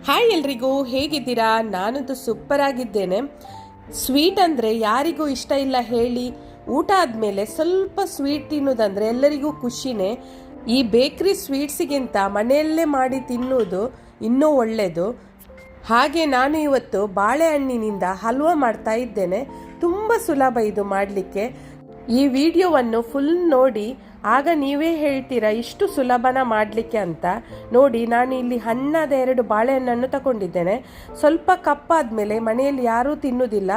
Hi ಎಲ್ರಿಗೂ, ಹೇಗಿದ್ದೀರಾ? ನಾನಂತೂ ಸೂಪರ್ ಆಗಿದ್ದೇನೆ. ಸ್ವೀಟ್ ಅಂದರೆ ಯಾರಿಗೂ ಇಷ್ಟ ಇಲ್ಲ ಹೇಳಿ? ಊಟ ಆದಮೇಲೆ ಸ್ವಲ್ಪ ಸ್ವೀಟ್ ತಿನ್ನೋದಂದರೆ ಎಲ್ಲರಿಗೂ ಖುಷಿನೇ. ಈ ಬೇಕ್ರಿ ಸ್ವೀಟ್ಸಿಗಿಂತ ಮನೆಯಲ್ಲೇ ಮಾಡಿ ತಿನ್ನುವುದು ಇನ್ನೂ ಒಳ್ಳೆಯದು. ಹಾಗೆ ನಾನು ಇವತ್ತು ಬಾಳೆಹಣ್ಣಿನಿಂದ ಹಲ್ವಾ ಮಾಡ್ತಾ ಇದ್ದೇನೆ. ತುಂಬ ಸುಲಭ ಇದು ಮಾಡಲಿಕ್ಕೆ. ಈ ವಿಡಿಯೋವನ್ನು ಫುಲ್ ನೋಡಿ, ಆಗ ನೀವೇ ಹೇಳ್ತೀರಾ ಇಷ್ಟು ಸುಲಭನ ಮಾಡಲಿಕ್ಕೆ ಅಂತ. ನೋಡಿ, ನಾನು ಇಲ್ಲಿ ಹಣ್ಣಾದ 2 ಬಾಳೆಹಣ್ಣನ್ನು ತಗೊಂಡಿದ್ದೇನೆ. ಸ್ವಲ್ಪ ಕಪ್ಪಾದ್ಮೇಲೆ ಮನೆಯಲ್ಲಿ ಯಾರೂ ತಿನ್ನುವುದಿಲ್ಲ,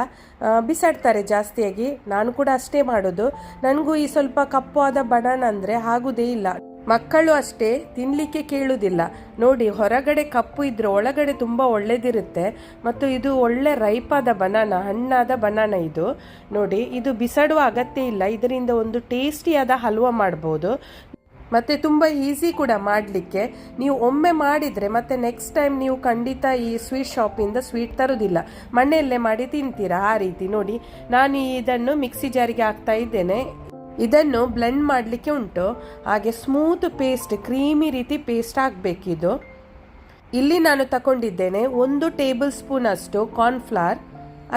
ಬಿಸಾಡ್ತಾರೆ ಜಾಸ್ತಿಯಾಗಿ. ನಾನು ಕೂಡ ಅಷ್ಟೇ ಮಾಡೋದು. ನನಗೂ ಈ ಸ್ವಲ್ಪ ಕಪ್ಪು ಆದ ಬನಾನ ಅಂದರೆ ಆಗುವುದೇ ಇಲ್ಲ. ಮಕ್ಕಳು ಅಷ್ಟೇ, ತಿನ್ನಲಿಕ್ಕೆ ಕೇಳುವುದಿಲ್ಲ. ನೋಡಿ, ಹೊರಗಡೆ ಕಪ್ಪು ಇದ್ರೆ ಒಳಗಡೆ ತುಂಬ ಒಳ್ಳೆದಿರುತ್ತೆ. ಮತ್ತು ಇದು ಒಳ್ಳೆ ರೈಪಾದ ಬನಾನ, ಹಣ್ಣಾದ ಬನಾನ ಇದು. ನೋಡಿ, ಇದು ಬಿಸಾಡುವ ಅಗತ್ಯ ಇಲ್ಲ. ಇದರಿಂದ ಒಂದು ಟೇಸ್ಟಿಯಾದ ಹಲ್ವಾ ಮಾಡ್ಬೋದು. ಮತ್ತು ತುಂಬ ಈಸಿ ಕೂಡ ಮಾಡಲಿಕ್ಕೆ. ನೀವು ಒಮ್ಮೆ ಮಾಡಿದರೆ ಮತ್ತೆ ನೆಕ್ಸ್ಟ್ ಟೈಮ್ ನೀವು ಖಂಡಿತ ಈ ಸ್ವೀಟ್ ಶಾಪಿಂದ ಸ್ವೀಟ್ ತರೋದಿಲ್ಲ, ಮನೆಯಲ್ಲೇ ಮಾಡಿ ತಿಂತೀರಾ. ಆ ರೀತಿ ನೋಡಿ, ನಾನು ಇದನ್ನು ಮಿಕ್ಸಿ ಜಾರಿಗೆ ಹಾಕ್ತಾ ಇದ್ದೇನೆ. ಇದನ್ನು ಬ್ಲೆಂಡ್ ಮಾಡಲಿಕ್ಕೆ ಉಂಟು. ಹಾಗೆ ಸ್ಮೂತ್ ಪೇಸ್ಟ್, ಕ್ರೀಮಿ ರೀತಿ ಪೇಸ್ಟ್ ಆಗಬೇಕಿದು. ಇಲ್ಲಿ ನಾನು ತಗೊಂಡಿದ್ದೇನೆ 1 ಟೇಬಲ್ ಸ್ಪೂನ್ ಅಷ್ಟು ಕಾರ್ನ್ಫ್ಲವರ್.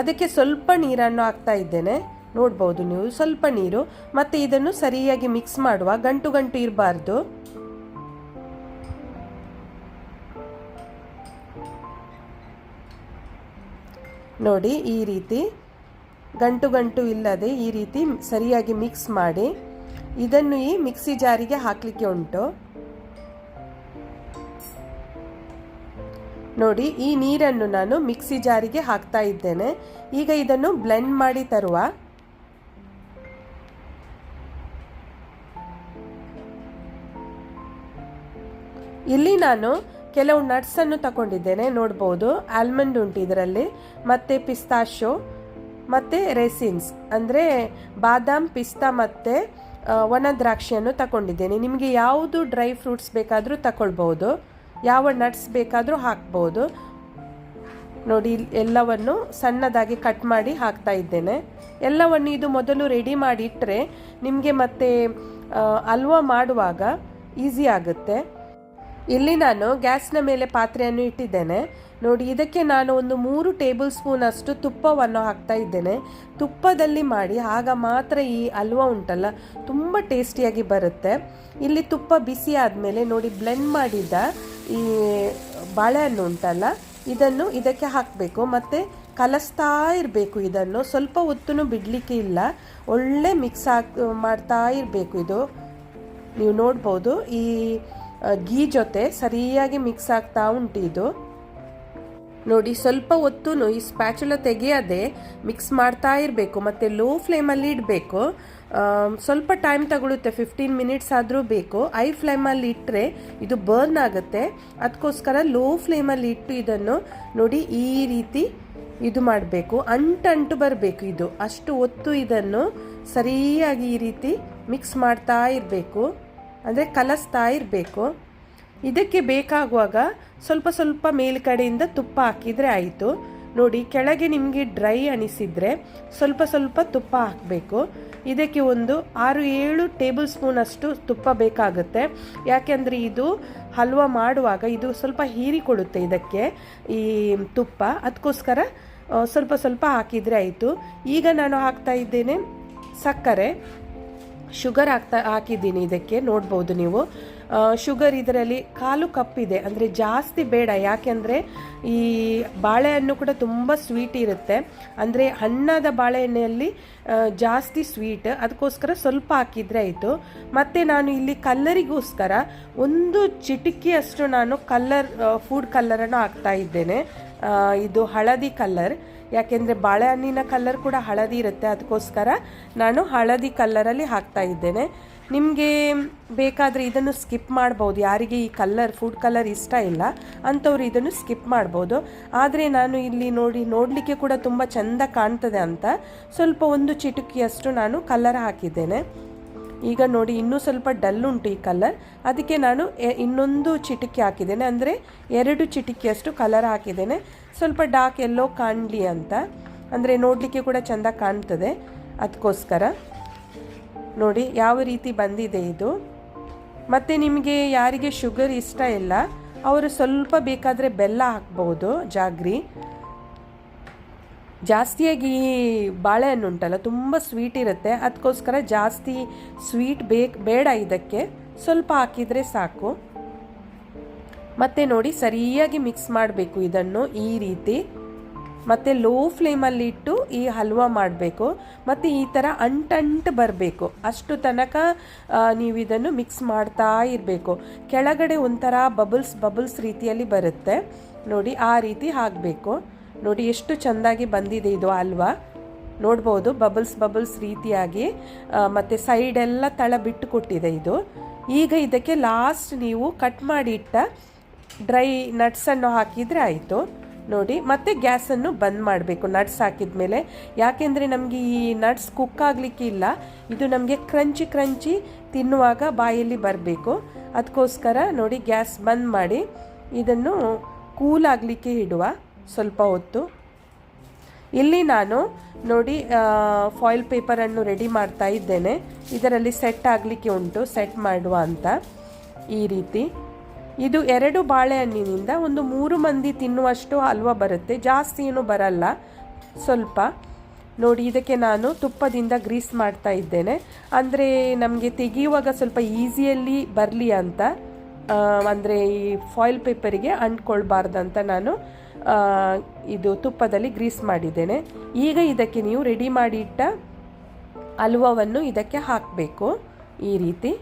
ಅದಕ್ಕೆ ಸ್ವಲ್ಪ ನೀರನ್ನು ಹಾಕ್ತಾ ಇದ್ದೇನೆ. ನೋಡ್ಬೋದು ನೀವು, ಸ್ವಲ್ಪ ನೀರು. ಮತ್ತು ಇದನ್ನು ಸರಿಯಾಗಿ ಮಿಕ್ಸ್ ಮಾಡುವ, ಗಂಟು ಗಂಟು ಇರಬಾರ್ದು. ನೋಡಿ, ಈ ರೀತಿ ಗಂಟು ಗಂಟು ಇಲ್ಲದೆ ಈ ರೀತಿ ಸರಿಯಾಗಿ ಮಿಕ್ಸ್ ಮಾಡಿ ಇದನ್ನು ಈ ಮಿಕ್ಸಿ ಜಾರಿಗೆ ಹಾಕಲಿಕ್ಕೆ ಉಂಟು. ನೋಡಿ, ಈ ನೀರನ್ನು ನಾನು ಮಿಕ್ಸಿ ಜಾರಿಗೆ ಹಾಕ್ತಾ ಇದ್ದೇನೆ. ಈಗ ಇದನ್ನು ಬ್ಲೆಂಡ್ ಮಾಡಿ ತರುವ. ಇಲ್ಲಿ ನಾನು ಕೆಲವು ನಟ್ಸನ್ನು ತಗೊಂಡಿದ್ದೇನೆ. ನೋಡ್ಬೋದು, ಆಲ್ಮಂಡ್ ಉಂಟು ಇದರಲ್ಲಿ, ಮತ್ತು ಪಿಸ್ತಾಶೋ ಮತ್ತು ರೆಸಿನ್ಸ್ ಅಂದರೆ ಬಾದಾಮ್, ಪಿಸ್ತಾ ಮತ್ತು ಒಣ ದ್ರಾಕ್ಷಿಯನ್ನು ತಗೊಂಡಿದ್ದೇನೆ. ನಿಮಗೆ ಯಾವುದು ಡ್ರೈ ಫ್ರೂಟ್ಸ್ ಬೇಕಾದರೂ ತಗೊಳ್ಬೋದು, ಯಾವ ನಟ್ಸ್ ಬೇಕಾದರೂ ಹಾಕ್ಬೋದು. ನೋಡಿ, ಎಲ್ಲವನ್ನು ಸಣ್ಣದಾಗಿ ಕಟ್ ಮಾಡಿ ಹಾಕ್ತಾ ಇದ್ದೇನೆ. ಎಲ್ಲವನ್ನು ಇದು ಮೊದಲು ರೆಡಿ ಮಾಡಿ ಇಟ್ಟರೆ ನಿಮಗೆ ಮತ್ತೆ ಹಲ್ವಾ ಮಾಡುವಾಗ ಈಸಿ ಆಗುತ್ತೆ. ಇಲ್ಲಿ ನಾನು ಗ್ಯಾಸ್ನ ಮೇಲೆ ಪಾತ್ರೆಯನ್ನು ಇಟ್ಟಿದ್ದೇನೆ. ನೋಡಿ, ಇದಕ್ಕೆ ನಾನು ಒಂದು 3 ಟೇಬಲ್ ಸ್ಪೂನ್ ಅಷ್ಟು ತುಪ್ಪವನ್ನು ಹಾಕ್ತಾ ಇದ್ದೇನೆ. ತುಪ್ಪದಲ್ಲಿ ಮಾಡಿ, ಆಗ ಮಾತ್ರ ಈ ಹಲ್ವಾ ಉಂಟಲ್ಲ ತುಂಬ ಟೇಸ್ಟಿಯಾಗಿ ಬರುತ್ತೆ. ಇಲ್ಲಿ ತುಪ್ಪ ಬಿಸಿ ಆದಮೇಲೆ ನೋಡಿ, ಬ್ಲೆಂಡ್ ಮಾಡಿದ ಈ ಬಾಳೆಹಣ್ಣು ಉಂಟಲ್ಲ, ಇದನ್ನು ಇದಕ್ಕೆ ಹಾಕಬೇಕು. ಮತ್ತು ಕಲಸ್ತಾ ಇರಬೇಕು. ಇದನ್ನು ಸ್ವಲ್ಪ ಹೊತ್ತೂ ಬಿಡಲಿಕ್ಕೆ ಇಲ್ಲ, ಒಳ್ಳೆ ಮಿಕ್ಸ್ ಮಾಡ್ತಾ ಇರಬೇಕು. ಇದು ನೀವು ನೋಡ್ಬೋದು, ಈ ಗೀ ಜೊತೆ ಸರಿಯಾಗಿ ಮಿಕ್ಸ್ ಆಗ್ತಾ ಉಂಟು ಇದು. ನೋಡಿ, ಸ್ವಲ್ಪ ಹೊತ್ತು ಈ ಸ್ಪ್ಯಾಚುಲ ತೆಗೆಯದೆ ಮಿಕ್ಸ್ ಮಾಡ್ತಾ ಇರಬೇಕು. ಮತ್ತು ಲೋ ಫ್ಲೇಮಲ್ಲಿ ಇಡಬೇಕು. ಸ್ವಲ್ಪ ಟೈಮ್ ತಗೊಳುತ್ತೆ, 15 ಮಿನಿಟ್ಸ್ ಆದರೂ ಬೇಕು. ಐ ಫ್ಲೇಮಲ್ಲಿ ಇಟ್ಟರೆ ಇದು ಬರ್ನ್ ಆಗುತ್ತೆ. ಅದಕ್ಕೋಸ್ಕರ ಲೋ ಫ್ಲೇಮಲ್ಲಿ ಇಟ್ಟು ಇದನ್ನು ನೋಡಿ ಈ ರೀತಿ ಇದು ಮಾಡಬೇಕು. ಅಂಟು ಬರಬೇಕು ಇದು. ಅಷ್ಟು ಹೊತ್ತು ಇದನ್ನು ಸರಿಯಾಗಿ ಈ ರೀತಿ ಮಿಕ್ಸ್ ಮಾಡ್ತಾ ಇರಬೇಕು, ಅಂದರೆ ಕಲಸ್ತಾ ಇರಬೇಕು. ಇದಕ್ಕೆ ಬೇಕಾಗುವಾಗ ಸ್ವಲ್ಪ ಸ್ವಲ್ಪ ಮೇಲ್ಗಡೆಯಿಂದ ತುಪ್ಪ ಹಾಕಿದರೆ ಆಯಿತು. ನೋಡಿ, ಕೆಳಗೆ ನಿಮಗೆ ಡ್ರೈ ಅನಿಸಿದರೆ ಸ್ವಲ್ಪ ಸ್ವಲ್ಪ ತುಪ್ಪ ಹಾಕಬೇಕು. ಇದಕ್ಕೆ ಒಂದು 6-7 ಟೇಬಲ್ ಸ್ಪೂನ್ ಅಷ್ಟು ತುಪ್ಪ ಬೇಕಾಗುತ್ತೆ. ಯಾಕೆಂದರೆ ಇದು ಹಲ್ವಾ ಮಾಡುವಾಗ ಇದು ಸ್ವಲ್ಪ ಹೀರಿಕೊಡುತ್ತೆ ಇದಕ್ಕೆ ಈ ತುಪ್ಪ. ಅದಕ್ಕೋಸ್ಕರ ಸ್ವಲ್ಪ ಸ್ವಲ್ಪ ಹಾಕಿದರೆ ಆಯಿತು. ಈಗ ನಾನು ಹಾಕ್ತಾ ಇದ್ದೇನೆ ಸಕ್ಕರೆ, ಶುಗರ್ ಹಾಕಿದ್ದೀನಿ ಇದಕ್ಕೆ. ನೋಡ್ಬೋದು ನೀವು, ಶುಗರ್ ಇದರಲ್ಲಿ 1/4 ಕಪ್ ಇದೆ, ಅಂದರೆ ಜಾಸ್ತಿ ಬೇಡ. ಯಾಕೆಂದರೆ ಈ ಬಾಳೆಹಣ್ಣು ಕೂಡ ತುಂಬ ಸ್ವೀಟ್ ಇರುತ್ತೆ, ಅಂದರೆ ಹಣ್ಣಾದ ಬಾಳೆಹಣ್ಣಲ್ಲಿ ಜಾಸ್ತಿ ಸ್ವೀಟ್. ಅದಕ್ಕೋಸ್ಕರ ಸ್ವಲ್ಪ ಹಾಕಿದರೆ ಆಯಿತು. ಮತ್ತು ನಾನು ಇಲ್ಲಿ ಕಲ್ಲರಿಗೋಸ್ಕರ 1 ಚಿಟಿಕೆಯಷ್ಟು ನಾನು ಫುಡ್ ಕಲ್ಲರನ್ನು ಹಾಕ್ತಾ ಇದ್ದೇನೆ. ಇದು ಹಳದಿ ಕಲ್ಲರ್. ಯಾಕೆಂದರೆ ಬಾಳೆಹಣ್ಣಿನ ಕಲ್ಲರ್ ಕೂಡ ಹಳದಿ ಇರುತ್ತೆ, ಅದಕ್ಕೋಸ್ಕರ ನಾನು ಹಳದಿ ಕಲ್ಲರಲ್ಲಿ ಹಾಕ್ತಾ ಇದ್ದೇನೆ. ನಿಮಗೆ ಬೇಕಾದರೆ ಇದನ್ನು ಸ್ಕಿಪ್ ಮಾಡ್ಬೋದು. ಯಾರಿಗೆ ಈ ಫುಡ್ ಕಲರ್ ಇಷ್ಟ ಇಲ್ಲ ಅಂಥವ್ರು ಇದನ್ನು ಸ್ಕಿಪ್ ಮಾಡ್ಬೋದು. ಆದರೆ ನಾನು ಇಲ್ಲಿ ನೋಡಲಿಕ್ಕೆ ಕೂಡ ತುಂಬ ಚೆಂದ ಕಾಣ್ತದೆ ಅಂತ ಸ್ವಲ್ಪ 1 ಚಿಟುಕಿಯಷ್ಟು ನಾನು ಕಲ್ಲರ್ ಹಾಕಿದ್ದೇನೆ. ಈಗ ನೋಡಿ, ಇನ್ನೂ ಸ್ವಲ್ಪ ಡಲ್ ಉಂಟು ಈ ಕಲರ್, ಅದಕ್ಕೆ ನಾನು ಇನ್ನೊಂದು ಚಿಟಿಕೆ ಹಾಕಿದ್ದೇನೆ, ಅಂದರೆ 2 ಚಿಟಿಕೆಯಷ್ಟು ಕಲರ್ ಹಾಕಿದ್ದೇನೆ. ಸ್ವಲ್ಪ ಡಾರ್ಕ್ ಎಲ್ಲೋ ಕಾಣಲಿ ಅಂತ, ಅಂದರೆ ನೋಡಲಿಕ್ಕೆ ಕೂಡ ಚೆಂದ ಕಾಣ್ತದೆ. ಅದಕ್ಕೋಸ್ಕರ ನೋಡಿ ಯಾವ ರೀತಿ ಬಂದಿದೆ ಇದು. ಮತ್ತು ನಿಮಗೆ ಯಾರಿಗೆ ಶುಗರ್ ಇಷ್ಟ ಇಲ್ಲ ಅವರು ಸ್ವಲ್ಪ ಬೇಕಾದರೆ ಬೆಲ್ಲ ಹಾಕ್ಬೋದು, ಜಾಗ್ರಿ. ಜಾಸ್ತಿಯಾಗಿ ಬಾಳೆಹಣ್ಣು ಉಂಟಲ್ಲ ತುಂಬ ಸ್ವೀಟ್ ಇರುತ್ತೆ, ಅದಕ್ಕೋಸ್ಕರ ಜಾಸ್ತಿ ಸ್ವೀಟ್ ಬೇಡ ಇದಕ್ಕೆ, ಸ್ವಲ್ಪ ಹಾಕಿದರೆ ಸಾಕು. ಮತ್ತು ನೋಡಿ ಸರಿಯಾಗಿ ಮಿಕ್ಸ್ ಮಾಡಬೇಕು ಇದನ್ನು ಈ ರೀತಿ. ಮತ್ತು ಲೋ ಫ್ಲೇಮಲ್ಲಿ ಇಟ್ಟು ಈ ಹಲ್ವಾ ಮಾಡಬೇಕು. ಮತ್ತು ಈ ಥರ ಅಂಟಂಟು ಬರಬೇಕು, ಅಷ್ಟು ತನಕ ನೀವು ಇದನ್ನು ಮಿಕ್ಸ್ ಮಾಡ್ತಾ ಇರಬೇಕು. ಕೆಳಗಡೆ ಒಂಥರ ಬಬಲ್ಸ್ ರೀತಿಯಲ್ಲಿ ಬರುತ್ತೆ ನೋಡಿ, ಆ ರೀತಿ ಹಾಕಬೇಕು. ನೋಡಿ ಎಷ್ಟು ಚೆಂದಾಗಿ ಬಂದಿದೆ ಇದು ಹಲ್ವಾ, ನೋಡ್ಬೋದು ಬಬಲ್ಸ್ ರೀತಿಯಾಗಿ. ಮತ್ತು ಸೈಡೆಲ್ಲ ತಳ ಬಿಟ್ಟು ಕೊಟ್ಟಿದೆ ಇದು. ಈಗ ಇದಕ್ಕೆ ಲಾಸ್ಟ್ ನೀವು ಕಟ್ ಮಾಡಿ ಇಟ್ಟ ಡ್ರೈ ನಟ್ಸನ್ನು ಹಾಕಿದರೆ ಆಯಿತು ನೋಡಿ. ಮತ್ತು ಗ್ಯಾಸನ್ನು ಬಂದ್ ಮಾಡಬೇಕು ನಟ್ಸ್ ಹಾಕಿದ ಮೇಲೆ, ಯಾಕೆಂದರೆ ನಮಗೆ ಈ ನಟ್ಸ್ ಕುಕ್ ಆಗಲಿಕ್ಕೆ ಇಲ್ಲ, ಇದು ನಮಗೆ ಕ್ರಂಚಿ ತಿನ್ನುವಾಗ ಬಾಯಲ್ಲಿ ಬರಬೇಕು. ಅದಕ್ಕೋಸ್ಕರ ನೋಡಿ ಗ್ಯಾಸ್ ಬಂದ್ ಮಾಡಿ ಇದನ್ನು ಕೂಲ್ ಆಗಲಿಕ್ಕೆ ಇಡುವ ಸ್ವಲ್ಪ ಹೊತ್ತು. ಇಲ್ಲಿ ನಾನು ನೋಡಿ ಫಾಯಿಲ್ ಪೇಪರನ್ನು ರೆಡಿ ಮಾಡ್ತಾ ಇದ್ದೇನೆ. ಇದರಲ್ಲಿ ಸೆಟ್ ಆಗಲಿಕ್ಕೆ ಉಂಟು, ಸೆಟ್ ಮಾಡುವ ಅಂತ. ಈ ರೀತಿ ಇದು 2 ಬಾಳೆಹಣ್ಣಿನಿಂದ ಒಂದು 3 ಮಂದಿ ತಿನ್ನುವಷ್ಟು ಹಲ್ವಾ ಬರುತ್ತೆ, ಜಾಸ್ತಿ ಏನೂ ಬರಲ್ಲ, ಸ್ವಲ್ಪ. ನೋಡಿ ಇದಕ್ಕೆ ನಾನು ತುಪ್ಪದಿಂದ ಗ್ರೀಸ್ ಮಾಡ್ತಾ ಇದ್ದೇನೆ, ಅಂದರೆ ನಮಗೆ ತೆಗೆಯುವಾಗ ಸ್ವಲ್ಪ ಈಸಿಯಲ್ಲಿ ಬರಲಿ ಅಂತ, ಅಂದರೆ ಈ ಫಾಯಿಲ್ ಪೇಪರಿಗೆ ಅಂಟ್ಕೊಳ್ಬಾರ್ದಂತ ನಾನು ಇದು ತುಪ್ಪದಲ್ಲಿ ಗ್ರೀಸ್ ಮಾಡಿದ್ದೇನೆ. ಈಗ ಇದಕ್ಕೆ ನೀವು ರೆಡಿ ಮಾಡಿ ಇಟ್ಟ ಹಲ್ವಾವನ್ನು ಇದಕ್ಕೆ ಹಾಕಬೇಕು ಈ ರೀತಿ.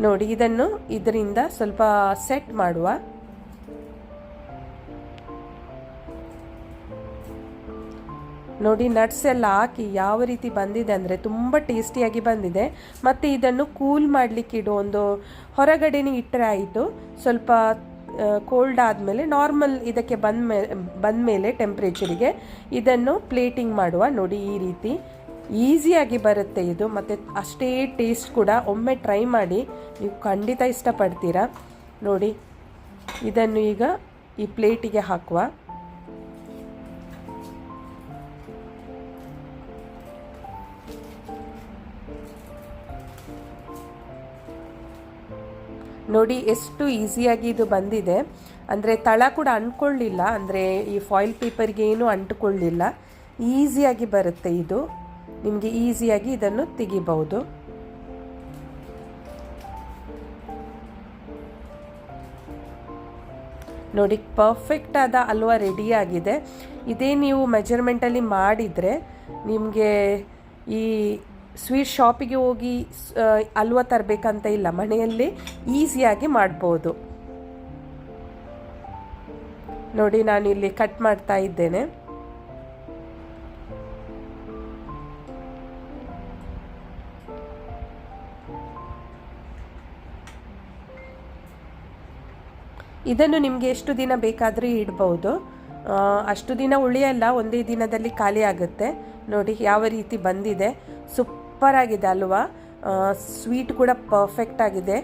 ನೋಡಿ ಇದನ್ನು ಇದರಿಂದ ಸ್ವಲ್ಪ ಸೆಟ್ ಮಾಡುವ. ನೋಡಿ ನಟ್ಸ್ ಎಲ್ಲ ಹಾಕಿ ಯಾವ ರೀತಿ ಬಂದಿದೆ ಅಂದರೆ ತುಂಬ ಟೇಸ್ಟಿಯಾಗಿ ಬಂದಿದೆ. ಮತ್ತು ಇದನ್ನು ಕೂಲ್ ಮಾಡಲಿಕ್ಕೆ ಇಡು, ಒಂದು ಹೊರಗಡೆನೇ ಇಟ್ಟರೆ ಆಯಿತು. ಸ್ವಲ್ಪ ಕೋಲ್ಡ್ ಆದಮೇಲೆ ನಾರ್ಮಲ್ ಇದಕ್ಕೆ ಬಂದಮೇಲೆ ಟೆಂಪ್ರೇಚರಿಗೆ ಇದನ್ನು ಪ್ಲೇಟಿಂಗ್ ಮಾಡುವ. ನೋಡಿ ಈ ರೀತಿ ಈಸಿಯಾಗಿ ಬರುತ್ತೆ ಇದು, ಮತ್ತು ಅಷ್ಟೇ ಟೇಸ್ಟ್ ಕೂಡ. ಒಮ್ಮೆ ಟ್ರೈ ಮಾಡಿ, ನೀವು ಖಂಡಿತ ಇಷ್ಟಪಡ್ತೀರಾ. ನೋಡಿ ಇದನ್ನು ಈಗ ಈ ಪ್ಲೇಟಿಗೆ ಹಾಕುವ. ನೋಡಿ ಎಷ್ಟು ಈಸಿಯಾಗಿ ಇದು ಬಂದಿದೆ, ಅಂದರೆ ತಳ ಕೂಡ ಅಂಟ್ಕೊಳ್ಳಿಲ್ಲ, ಅಂದರೆ ಈ ಫಾಯಿಲ್ ಪೇಪರ್ಗೆ ಏನು ಅಂಟ್ಕೊಳ್ಳಿಲ್ಲ, ಈಸಿಯಾಗಿ ಬರುತ್ತೆ ಇದು. ನಿಮಗೆ ಈಸಿಯಾಗಿ ಇದನ್ನು ತೆಗಿಬಹುದು. ನೋಡಿ ಪರ್ಫೆಕ್ಟ್ ಆದ ಹಲ್ವಾ ರೆಡಿಯಾಗಿದೆ. ಇದೇ ನೀವು ಮೆಜರ್ಮೆಂಟಲ್ಲಿ ಮಾಡಿದರೆ ನಿಮಗೆ ಈ ಸ್ವೀಟ್ ಶಾಪಿಗೆ ಹೋಗಿ ಹಲ್ವಾ ತರಬೇಕಂತ ಇಲ್ಲ, ಮನೆಯಲ್ಲೇ ಈಸಿಯಾಗಿ ಮಾಡ್ಬೋದು. ನೋಡಿ ನಾನಿಲ್ಲಿ ಕಟ್ ಮಾಡ್ತಾ ಇದ್ದೇನೆ. ಇದನ್ನು ನಿಮಗೆ ಎಷ್ಟು ದಿನ ಬೇಕಾದರೂ ಇಡ್ಬೋದು, ಅಷ್ಟು ದಿನ ಉಳಿಯಲ್ಲ, ಒಂದೇ ದಿನದಲ್ಲಿ ಖಾಲಿ ಆಗುತ್ತೆ. ನೋಡಿ ಯಾವ ರೀತಿ ಬಂದಿದೆ, ಸೂಪರ್ ಆಗಿದೆ ಅಲ್ವಾ. ಸ್ವೀಟ್ ಕೂಡ ಪರ್ಫೆಕ್ಟ್ ಆಗಿದೆ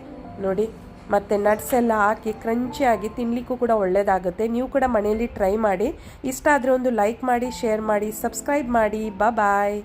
ನೋಡಿ. ಮತ್ತು ನಟ್ಸ್ ಎಲ್ಲ ಹಾಕಿ ಕ್ರಂಚಿಯಾಗಿ ತಿನ್ನಲಿಕ್ಕೂ ಕೂಡ ಒಳ್ಳೆಯದಾಗುತ್ತೆ. ನೀವು ಕೂಡ ಮನೆಯಲ್ಲಿ ಟ್ರೈ ಮಾಡಿ. ಇಷ್ಟ ಆದರೆ ಒಂದು ಲೈಕ್ ಮಾಡಿ, ಶೇರ್ ಮಾಡಿ, ಸಬ್ಸ್ಕ್ರೈಬ್ ಮಾಡಿ. ಬಾಯ್.